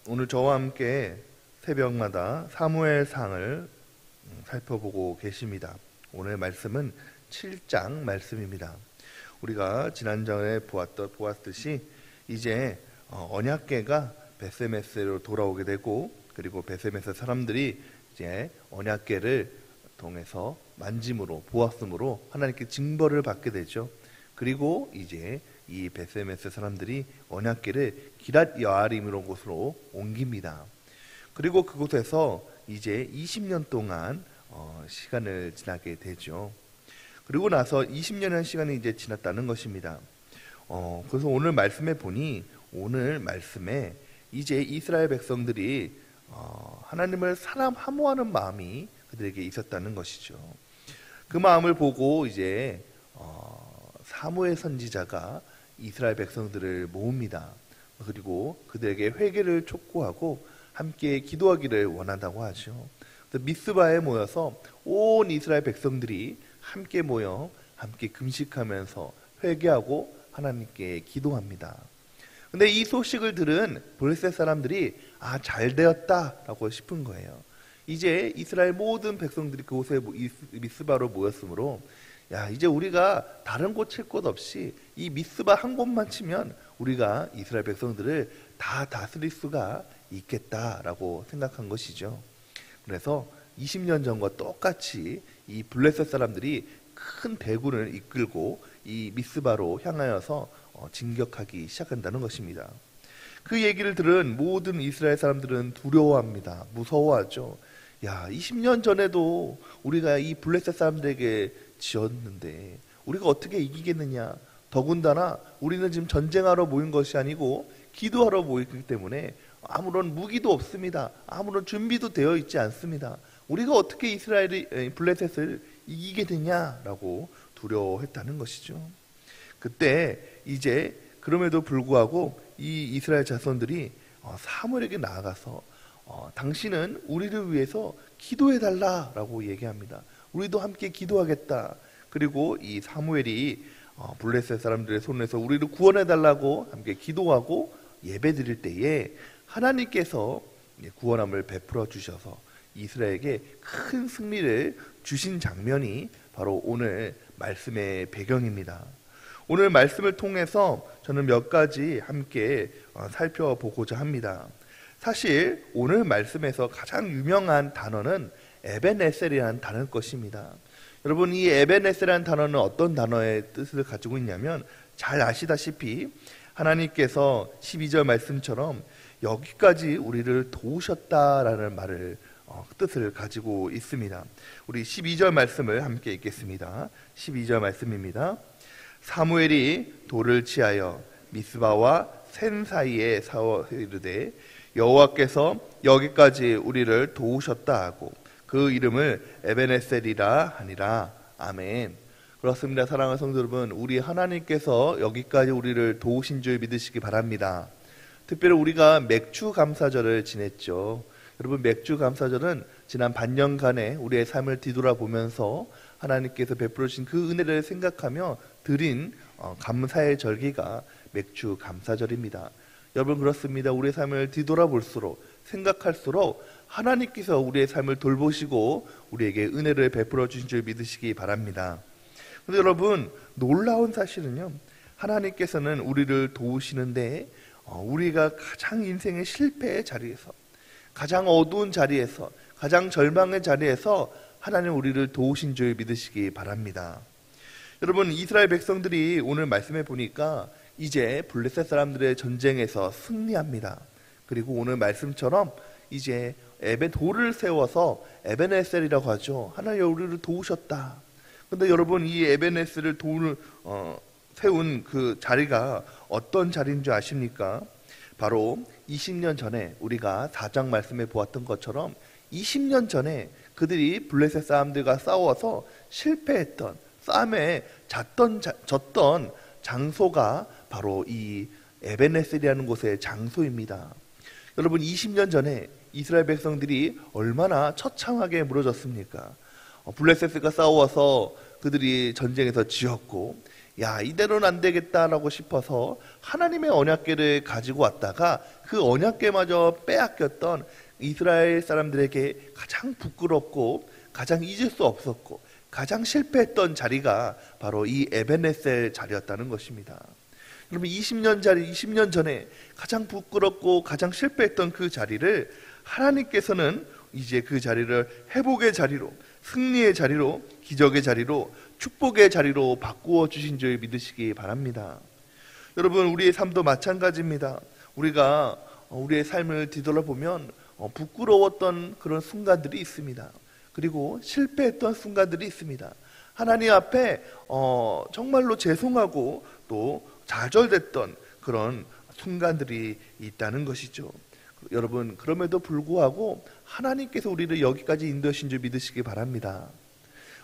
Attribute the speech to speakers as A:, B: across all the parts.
A: 오늘 저와 함께 새벽마다 사무엘상을 살펴보고 계십니다. 오늘 말씀은 7장 말씀입니다. 우리가 지난주에 보았듯이 이제 언약궤가 베세메스로 돌아오게 되고, 그리고 베세메스 사람들이 이제 언약궤를 통해서 만짐으로, 보았음으로 하나님께 징벌을 받게 되죠. 그리고 이제 이 베세메스 사람들이 언약궤를 기랏 여아림이라는 곳으로 옮깁니다. 그리고 그곳에서 이제 20년 동안 시간을 지나게 되죠. 그리고 나서 20년의 시간이 이제 지났다는 것입니다. 그래서 오늘 말씀에 보니, 오늘 말씀에 이제 이스라엘 백성들이 하나님을 사랑하모하는 마음이 그들에게 있었다는 것이죠. 그 마음을 보고 이제 사무엘 선지자가 이스라엘 백성들을 모읍니다. 그리고 그들에게 회개를 촉구하고 함께 기도하기를 원한다고 하죠. 미스바에 모여서 온 이스라엘 백성들이 함께 모여 함께 금식하면서 회개하고 하나님께 기도합니다. 근데 이 소식을 들은 블레셋 사람들이 잘 되었다라고 싶은 거예요. 이제 이스라엘 모든 백성들이 그곳에 미스바로 모였으므로 이제 우리가 다른 곳 칠 곳 없이 이 미스바 한 곳만 치면 우리가 이스라엘 백성들을 다 다스릴 수가 있겠다라고 생각한 것이죠. 그래서 20년 전과 똑같이 이 블레셋 사람들이 큰 대군을 이끌고 이 미스바로 향하여서 진격하기 시작한다는 것입니다. 그 얘기를 들은 모든 이스라엘 사람들은 두려워합니다. 무서워하죠. 20년 전에도 우리가 이 블레셋 사람들에게 지었는데 우리가 어떻게 이기겠느냐. 더군다나 우리는 지금 전쟁하러 모인 것이 아니고 기도하러 모이기 때문에 아무런 무기도 없습니다. 아무런 준비도 되어 있지 않습니다. 우리가 어떻게 블레셋을 이기게 되냐라고 두려워했다는 것이죠. 그때 이제 그럼에도 불구하고 이 이스라엘 자손들이 사무엘에게 나아가서 당신은 우리를 위해서 기도해달라라고 얘기합니다. 우리도 함께 기도하겠다. 그리고 이 사무엘이 블레셋 사람들의 손에서 우리를 구원해달라고 함께 기도하고 예배드릴 때에 하나님께서 구원함을 베풀어 주셔서 이스라엘에게 큰 승리를 주신 장면이 바로 오늘 말씀의 배경입니다. 오늘 말씀을 통해서 저는 몇 가지 함께 살펴보고자 합니다. 사실 오늘 말씀에서 가장 유명한 단어는 에벤에셀이라는 단어일 것입니다. 여러분, 이 에벤에셀이라는 단어는 어떤 단어의 뜻을 가지고 있냐면, 잘 아시다시피 하나님께서 12절 말씀처럼 여기까지 우리를 도우셨다라는 말을 뜻을 가지고 있습니다. 우리 12절 말씀을 함께 읽겠습니다. 12절 말씀입니다. 사무엘이 돌을 치하여 미스바와 센 사이에 사워 이르되 여호와께서 여기까지 우리를 도우셨다 하고 그 이름을 에벤에셀이라 하니라. 아멘. 그렇습니다. 사랑하는 성도 여러분, 우리 하나님께서 여기까지 우리를 도우신 줄 믿으시기 바랍니다. 특별히 우리가 맥주 감사절을 지냈죠. 여러분, 맥주 감사절은 지난 반년간의 우리의 삶을 뒤돌아보면서 하나님께서 베풀어 주신 그 은혜를 생각하며 드린 감사의 절기가 맥주 감사절입니다. 여러분, 그렇습니다. 우리의 삶을 뒤돌아볼수록, 생각할수록 하나님께서 우리의 삶을 돌보시고 우리에게 은혜를 베풀어 주신 줄 믿으시기 바랍니다. 그런데 여러분, 놀라운 사실은요, 하나님께서는 우리를 도우시는데 우리가 가장 인생의 실패의 자리에서, 가장 어두운 자리에서, 가장 절망의 자리에서 하나님 우리를 도우신 줄 믿으시기 바랍니다. 여러분, 이스라엘 백성들이 오늘 말씀해 보니까 이제 블레셋 사람들의 전쟁에서 승리합니다. 그리고 오늘 말씀처럼 이제 돌을 세워서 에벤에셀이라고 하죠. 하나님 우리를 도우셨다. 근데 여러분, 이 에벤에셀을 돌을 세운 그 자리가 어떤 자리인 줄 아십니까? 바로 20년 전에 우리가 4장 말씀에 보았던 것처럼 20년 전에 그들이 블레셋 사람들과 싸워서 실패했던, 싸움에 졌던 장소가 바로 이 에벤에셀이라는 곳의 장소입니다. 여러분, 20년 전에 이스라엘 백성들이 얼마나 처참하게 무너졌습니까? 블레셋과 싸워서 그들이 전쟁에서 지었고, 야, 이대로는 안 되겠다라고 싶어서 하나님의 언약궤를 가지고 왔다가 그 언약궤마저 빼앗겼던 이스라엘 사람들에게 가장 부끄럽고 가장 잊을 수 없었고 가장 실패했던 자리가 바로 이 에벤에셀 자리였다는 것입니다. 여러분 20년 전에 가장 부끄럽고 가장 실패했던 그 자리를 하나님께서는 이제 그 자리를 회복의 자리로, 승리의 자리로, 기적의 자리로, 축복의 자리로 바꾸어 주신 줄 믿으시기 바랍니다. 여러분 우리의 삶도 마찬가지입니다. 우리가 우리의 삶을 뒤돌아보면 부끄러웠던 그런 순간들이 있습니다. 그리고 실패했던 순간들이 있습니다. 하나님 앞에 정말로 죄송하고 또 좌절됐던 그런 순간들이 있다는 것이죠. 여러분 그럼에도 불구하고 하나님께서 우리를 여기까지 인도하신 줄 믿으시기 바랍니다.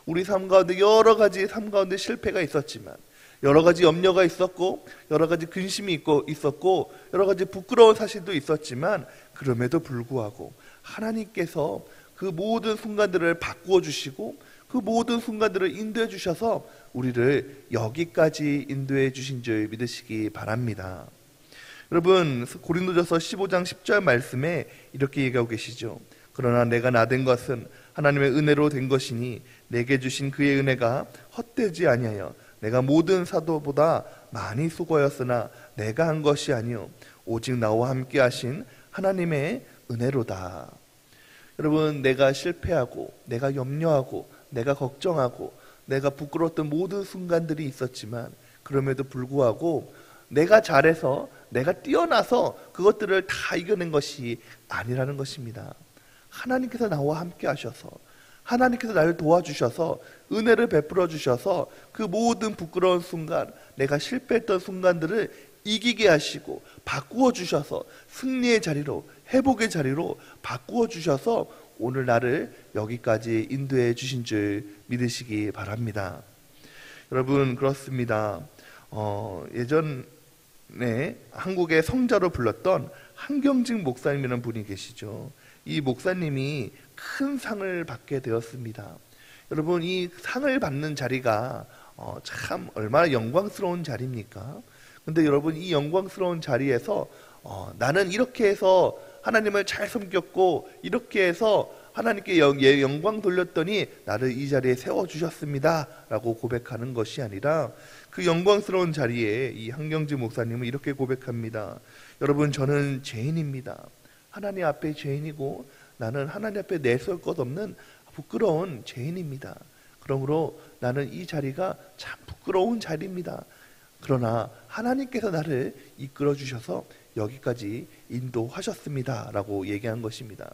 A: 우리 삶 가운데 여러 가지 삶 가운데 실패가 있었지만 여러 가지 염려가 있었고 여러 가지 근심이 있었고 여러 가지 부끄러운 사실도 있었지만 그럼에도 불구하고 하나님께서 그 모든 순간들을 바꾸어 주시고 그 모든 순간들을 인도해 주셔서 우리를 여기까지 인도해 주신 줄 믿으시기 바랍니다. 여러분 고린도전서 15장 10절 말씀에 이렇게 얘기하고 계시죠. 그러나 내가 나된 것은 하나님의 은혜로 된 것이니 내게 주신 그의 은혜가 헛되지 아니하여 내가 모든 사도보다 많이 수고하였으나 내가 한 것이 아니요 오직 나와 함께 하신 하나님의 은혜로다. 여러분 내가 실패하고 내가 염려하고 내가 걱정하고 내가 부끄러웠던 모든 순간들이 있었지만 그럼에도 불구하고 내가 잘해서 내가 뛰어나서 그것들을 다 이겨낸 것이 아니라는 것입니다. 하나님께서 나와 함께 하셔서 하나님께서 나를 도와주셔서 은혜를 베풀어 주셔서 그 모든 부끄러운 순간 내가 실패했던 순간들을 이기게 하시고 바꾸어 주셔서 승리의 자리로 회복의 자리로 바꾸어 주셔서 오늘 나를 여기까지 인도해 주신 줄 믿으시기 바랍니다. 여러분 그렇습니다. 예전에 한국의 성자로 불렀던 한경직 목사님이라는 분이 계시죠. 이 목사님이 큰 상을 받게 되었습니다. 여러분 이 상을 받는 자리가 참 얼마나 영광스러운 자리입니까? 근데 여러분 이 영광스러운 자리에서 나는 이렇게 해서 하나님을 잘 섬겼고 이렇게 해서 하나님께 영광 돌렸더니 나를 이 자리에 세워주셨습니다 라고 고백하는 것이 아니라 그 영광스러운 자리에 이 한경직 목사님은 이렇게 고백합니다. 여러분 저는 죄인입니다. 하나님 앞에 죄인이고 나는 하나님 앞에 내세울 것 없는 부끄러운 죄인입니다. 그러므로 나는 이 자리가 참 부끄러운 자리입니다. 그러나 하나님께서 나를 이끌어 주셔서 여기까지 인도하셨습니다 라고 얘기한 것입니다.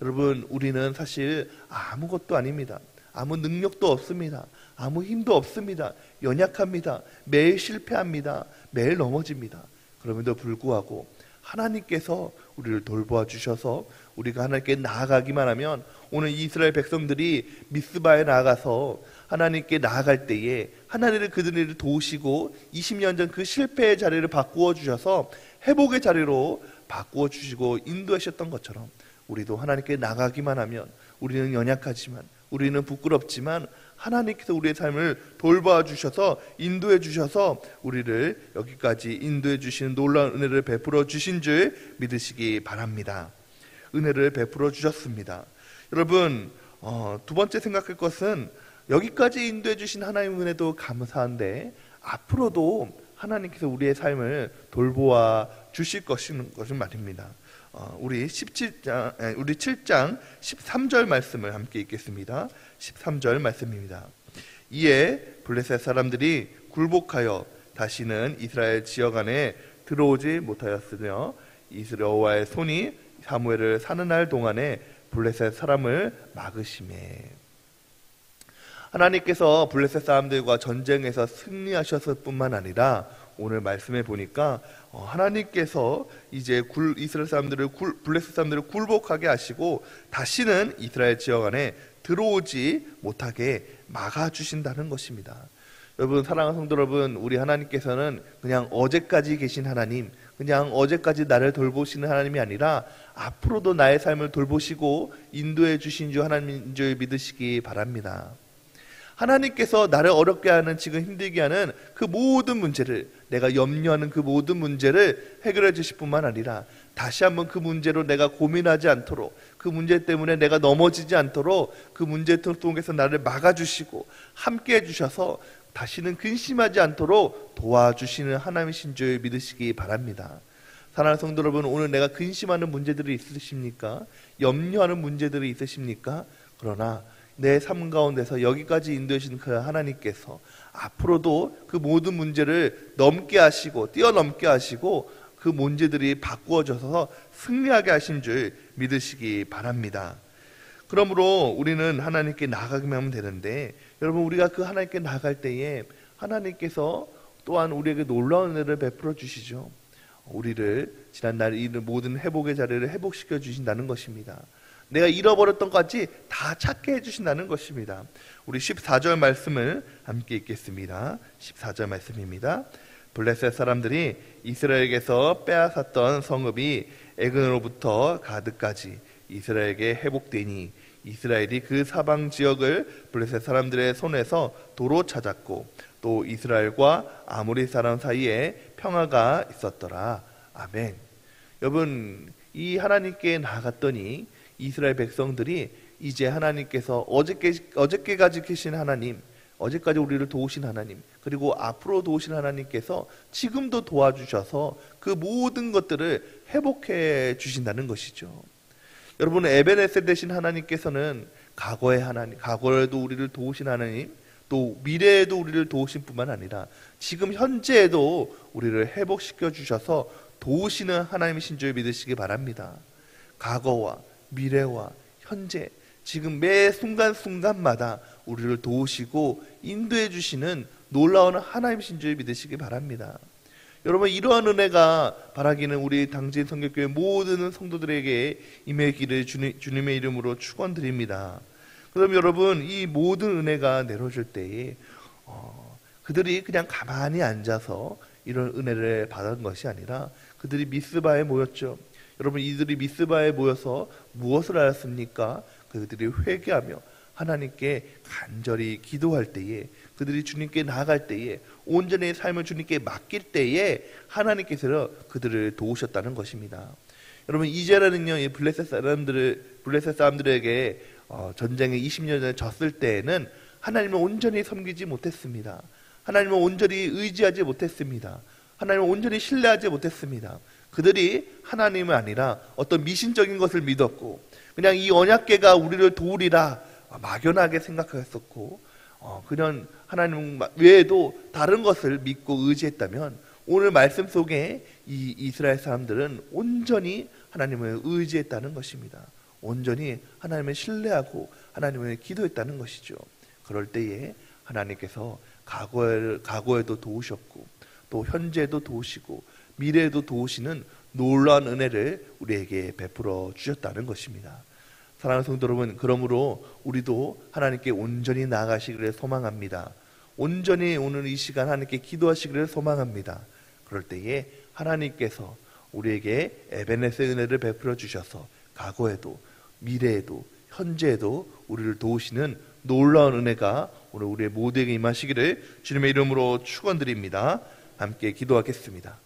A: 여러분 우리는 사실 아무것도 아닙니다. 아무 능력도 없습니다. 아무 힘도 없습니다. 연약합니다. 매일 실패합니다. 매일 넘어집니다. 그럼에도 불구하고 하나님께서 우리를 돌보아 주셔서 우리가 하나님께 나아가기만 하면 오늘 이스라엘 백성들이 미스바에 나아가서 하나님께 나아갈 때에 하나님을 그들을 도우시고 20년 전 그 실패의 자리를 바꾸어 주셔서 회복의 자리로 바꾸어 주시고 인도하셨던 것처럼 우리도 하나님께 나가기만 하면 우리는 연약하지만 우리는 부끄럽지만 하나님께서 우리의 삶을 돌봐 주셔서 인도해 주셔서 우리를 여기까지 인도해 주시는 놀라운 은혜를 베풀어 주신 줄 믿으시기 바랍니다. 은혜를 베풀어 주셨습니다. 여러분 두 번째 생각할 것은 여기까지 인도해 주신 하나님의 은혜도 감사한데 앞으로도 하나님께서 우리의 삶을 돌보아 주실 것인 말입니다. 우리 7장 13절 말씀을 함께 읽겠습니다. 13절 말씀입니다. 이에 블레셋 사람들이 굴복하여 다시는 이스라엘 지역 안에 들어오지 못하였으며 여호와의 손이 사무엘을 사는 날 동안에 블레셋 사람을 막으시매. 하나님께서 블레셋 사람들과 전쟁에서 승리하셨을 뿐만 아니라 오늘 말씀해 보니까 하나님께서 이제 이스라엘 사람들을 블레셋 사람들을 굴복하게 하시고 다시는 이스라엘 지역 안에 들어오지 못하게 막아주신다는 것입니다. 여러분 사랑하는 성도 여러분, 우리 하나님께서는 그냥 어제까지 계신 하나님, 그냥 어제까지 나를 돌보시는 하나님이 아니라 앞으로도 나의 삶을 돌보시고 인도해 주신 주 하나님인 줄 믿으시기 바랍니다. 하나님께서 나를 어렵게 하는, 지금 힘들게 하는 그 모든 문제를, 내가 염려하는 그 모든 문제를 해결해 주실 뿐만 아니라 다시 한번 그 문제로 내가 고민하지 않도록, 그 문제 때문에 내가 넘어지지 않도록 그 문제 통해서 나를 막아주시고 함께 해주셔서 다시는 근심하지 않도록 도와주시는 하나님이신 줄 믿으시기 바랍니다. 사랑하는 성도 여러분, 오늘 내가 근심하는 문제들이 있으십니까? 염려하는 문제들이 있으십니까? 그러나 내 삶 가운데서 여기까지 인도하신 그 하나님께서 앞으로도 그 모든 문제를 넘게 하시고 뛰어넘게 하시고 그 문제들이 바꾸어져서 승리하게 하신 줄 믿으시기 바랍니다. 그러므로 우리는 하나님께 나아가기만 하면 되는데, 여러분, 우리가 그 하나님께 나아갈 때에 하나님께서 또한 우리에게 놀라운 은혜를 베풀어 주시죠. 우리를 지난날 이 모든 회복의 자리를 회복시켜 주신다는 것입니다. 내가 잃어버렸던 것까지 다 찾게 해주신다는 것입니다. 우리 14절 말씀을 함께 읽겠습니다. 14절 말씀입니다. 블레셋 사람들이 이스라엘에게서 빼앗았던 성읍이 에근으로부터 가드까지 이스라엘에게 회복되니 이스라엘이 그 사방 지역을 블레셋 사람들의 손에서 도로 찾았고 또 이스라엘과 아모리 사람 사이에 평화가 있었더라. 아멘. 여러분, 이 하나님께 나아갔더니 이스라엘 백성들이 이제 하나님께서 어저께까지 계신 하나님, 어제까지 우리를 도우신 하나님, 그리고 앞으로 도우신 하나님께서 지금도 도와주셔서 그 모든 것들을 회복해 주신다는 것이죠. 여러분, 에베네셀 되신 하나님께서는 과거의 하나님, 과거에도 우리를 도우신 하나님, 또 미래에도 우리를 도우신 뿐만 아니라 지금 현재에도 우리를 회복시켜 주셔서 도우시는 하나님이신 줄 믿으시기 바랍니다. 과거와 미래와 현재, 지금 매 순간순간마다 우리를 도우시고 인도해 주시는 놀라운 하나님이신 줄 믿으시기 바랍니다. 여러분, 이러한 은혜가 바라기는 우리 당진 성결교회 모든 성도들에게 임하기를 주님의 이름으로 축원드립니다. 그럼 여러분, 이 모든 은혜가 내려질 때에 그들이 그냥 가만히 앉아서 이런 은혜를 받은 것이 아니라 그들이 미스바에 모였죠. 여러분, 이들이 미스바에 모여서 무엇을 하였습니까? 그들이 회개하며 하나님께 간절히 기도할 때에, 그들이 주님께 나아갈 때에, 온전히 삶을 주님께 맡길 때에 하나님께서 그들을 도우셨다는 것입니다. 여러분, 이제라는요, 이 블레셋 사람들에게 전쟁에 20년 전에 졌을 때에는 하나님을 온전히 섬기지 못했습니다. 하나님을 온전히 의지하지 못했습니다. 하나님을 온전히 신뢰하지 못했습니다. 그들이 하나님이 아니라 어떤 미신적인 것을 믿었고 그냥 이 언약궤가 우리를 도우리라 막연하게 생각했었고 그냥 하나님 외에도 다른 것을 믿고 의지했다면, 오늘 말씀 속에 이 이스라엘 사람들은 온전히 하나님을 의지했다는 것입니다. 온전히 하나님을 신뢰하고 하나님을 기도했다는 것이죠. 그럴 때에 하나님께서 과거에도 도우셨고 또 현재에도 도우시고 미래에도 도우시는 놀라운 은혜를 우리에게 베풀어 주셨다는 것입니다. 사랑하는 성도 여러분, 그러므로 우리도 하나님께 온전히 나아가시기를 소망합니다. 온전히 오늘 이 시간 하나님께 기도하시기를 소망합니다. 그럴 때에 하나님께서 우리에게 에베네셀 은혜를 베풀어 주셔서 과거에도 미래에도 현재에도 우리를 도우시는 놀라운 은혜가 오늘 우리의 모두에게 임하시기를 주님의 이름으로 축원드립니다. 함께 기도하겠습니다.